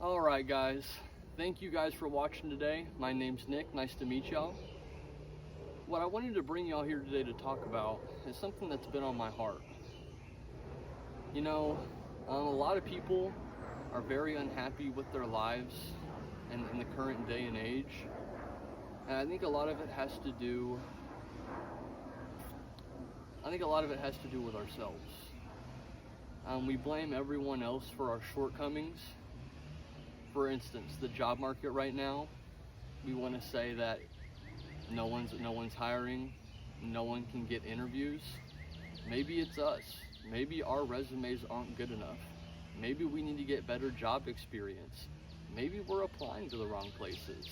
Alright guys, thank you guys for watching today. My name's Nick, nice to meet y'all. What I wanted to bring y'all here today to talk about is something that's been on my heart. You know, a lot of people are very unhappy with their lives in the current day and age. And I think a lot of it has to do with ourselves. We blame everyone else for our shortcomings. For instance, the job market right now, we want to say that no one's hiring, no one can get interviews. Maybe it's us. Maybe our resumes aren't good enough. Maybe we need to get better job experience. Maybe we're applying to the wrong places.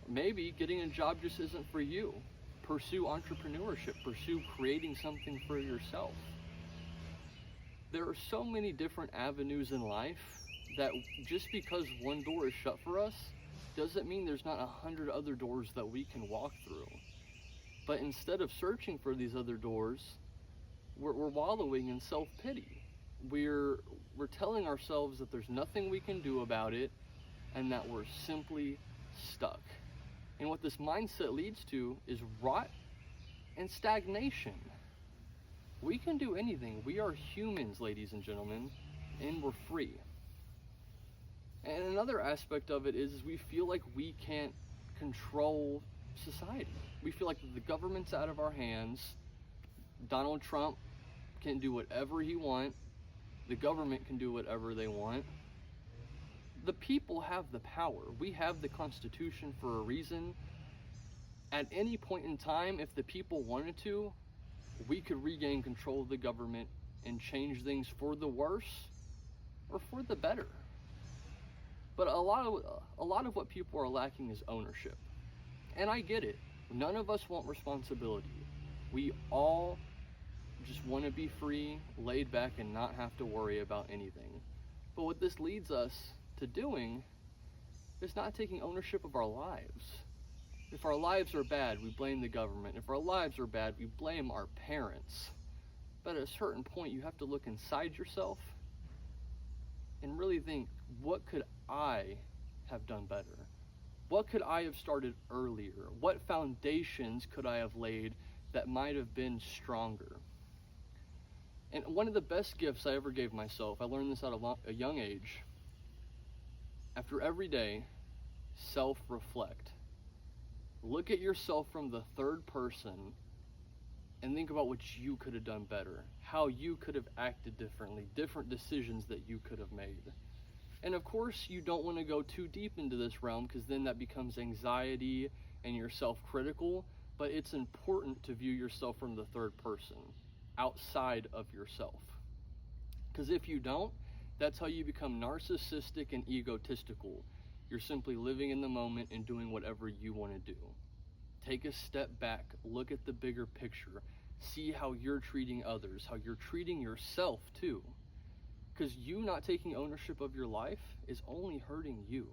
Maybe getting a job just isn't for you. Pursue entrepreneurship, pursue creating something for yourself. There are so many different avenues in life that just because one door is shut for us doesn't mean there's not 100 other doors that we can walk through. But instead of searching for these other doors, we're wallowing in self-pity. We're telling ourselves that there's nothing we can do about it and that we're simply stuck. And what this mindset leads to is rot and stagnation. We can do anything. We are humans, ladies and gentlemen, and we're free. And another aspect of it is we feel like we can't control society. We feel like the government's out of our hands. Donald Trump can do whatever he wants. The government can do whatever they want. The people have the power. We have the Constitution for a reason. At any point in time, if the people wanted to, we could regain control of the government and change things for the worse or for the better. But a lot of what people are lacking is ownership. And I get it. None of us want responsibility. We all just want to be free, laid back, and not have to worry about anything. But what this leads us to doing is not taking ownership of our lives. If our lives are bad, we blame the government. If our lives are bad, we blame our parents. But at a certain point, you have to look inside yourself and really think, what could I have done better? What could I have started earlier? What foundations could I have laid that might have been stronger? And one of the best gifts I ever gave myself, I learned this at a young age. After every day, self-reflect. Look at yourself from the third person and think about what you could have done better, how you could have acted differently, different decisions that you could have made. And of course, you don't want to go too deep into this realm because then that becomes anxiety and you're self-critical, but it's important to view yourself from the third person, outside of yourself. Because if you don't, that's how you become narcissistic and egotistical. You're simply living in the moment and doing whatever you want to do. Take a step back, look at the bigger picture, see how you're treating others, how you're treating yourself too. Because you not taking ownership of your life is only hurting you.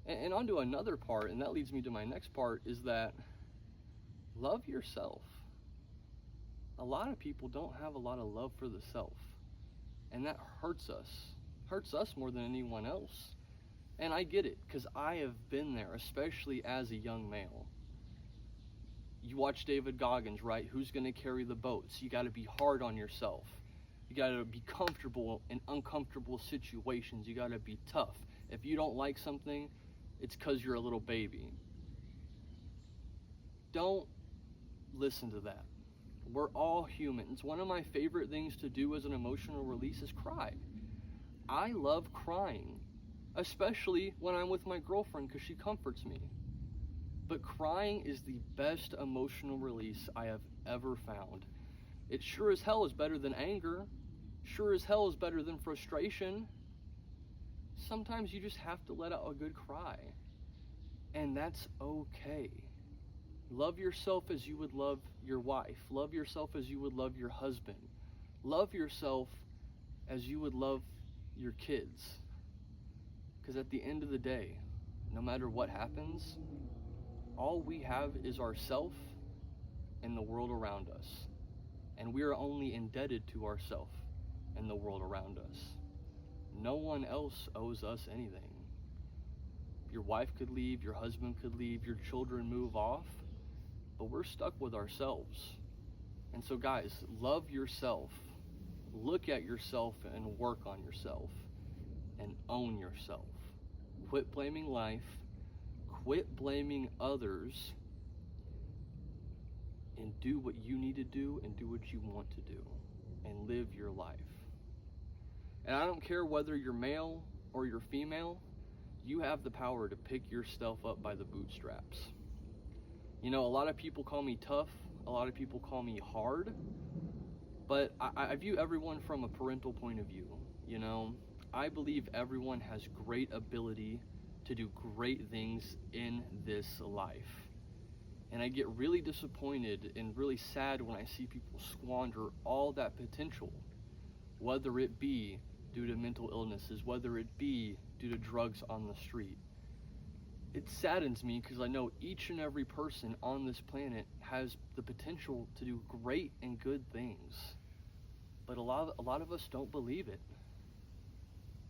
And on to another part, and that leads me to my next part, is that love yourself. A lot of people don't have a lot of love for the self. And that hurts us more than anyone else. And I get it, because I have been there, especially as a young male. You watch David Goggins, right? Who's going to carry the boats? You got to be hard on yourself. You got to be comfortable in uncomfortable situations. You got to be tough. If you don't like something, it's because you're a little baby. Don't listen to that. We're all humans. One of my favorite things to do as an emotional release is cry. I love crying. Especially when I'm with my girlfriend because she comforts me. But crying is the best emotional release I have ever found. It sure as hell is better than anger. Sure as hell is better than frustration. Sometimes you just have to let out a good cry. And that's okay. Love yourself as you would love your wife. Love yourself as you would love your husband. Love yourself as you would love your kids. Because at the end of the day, no matter what happens, all we have is ourself and the world around us. And we are only indebted to ourself and the world around us. No one else owes us anything. Your wife could leave, your husband could leave, your children move off, but we're stuck with ourselves. And so guys, love yourself. Look at yourself and work on yourself and own yourself. Quit blaming life, quit blaming others, and do what you need to do and do what you want to do and live your life. And I don't care whether you're male or you're female, you have the power to pick yourself up by the bootstraps. You know, a lot of people call me tough, a lot of people call me hard, but I view everyone from a parental point of view. You know, I believe everyone has great ability to do great things in this life. And I get really disappointed and really sad when I see people squander all that potential, whether it be due to mental illnesses, whether it be due to drugs on the street. It saddens me because I know each and every person on this planet has the potential to do great and good things. But a lot of us don't believe it.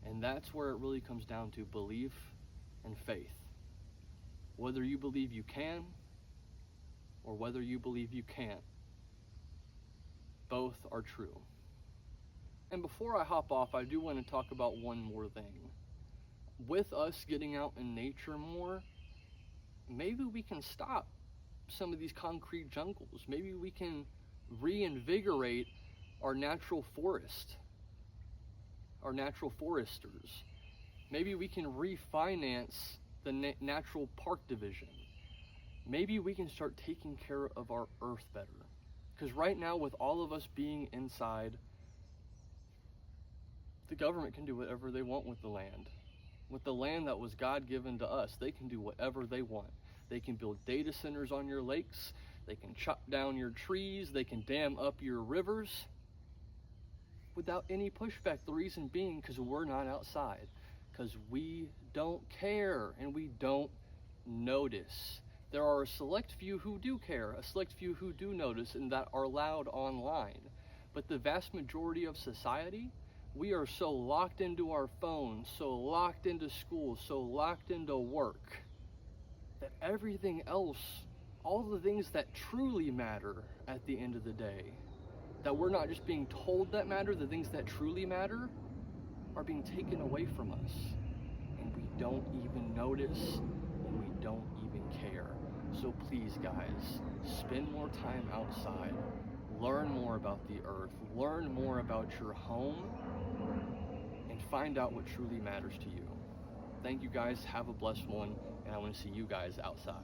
And that's where it really comes down to belief and faith. Whether you believe you can or whether you believe you can't, both are true. And before I hop off, I do want to talk about one more thing. With us getting out in nature more, maybe we can stop some of these concrete jungles. Maybe we can reinvigorate our natural forest, our natural foresters. Maybe we can refinance the natural park division. Maybe we can start taking care of our earth better. Because right now, with all of us being inside, the government can do whatever they want with the land. With the land that was God given to us, they can do whatever they want. They can build data centers on your lakes. They can chop down your trees. They can dam up your rivers without any pushback. The reason being because we're not outside. Because we don't care and we don't notice. There are a select few who do care, a select few who do notice and that are loud online. But the vast majority of society, we are so locked into our phones, so locked into school, so locked into work, that everything else, all the things that truly matter at the end of the day, that we're not just being told that matter, the things that truly matter are being taken away from us. And we don't even notice, and we don't even care. So please guys, spend more time outside, learn more about the earth, learn more about your home, and find out what truly matters to you. Thank you guys, have a blessed one, and I want to see you guys outside.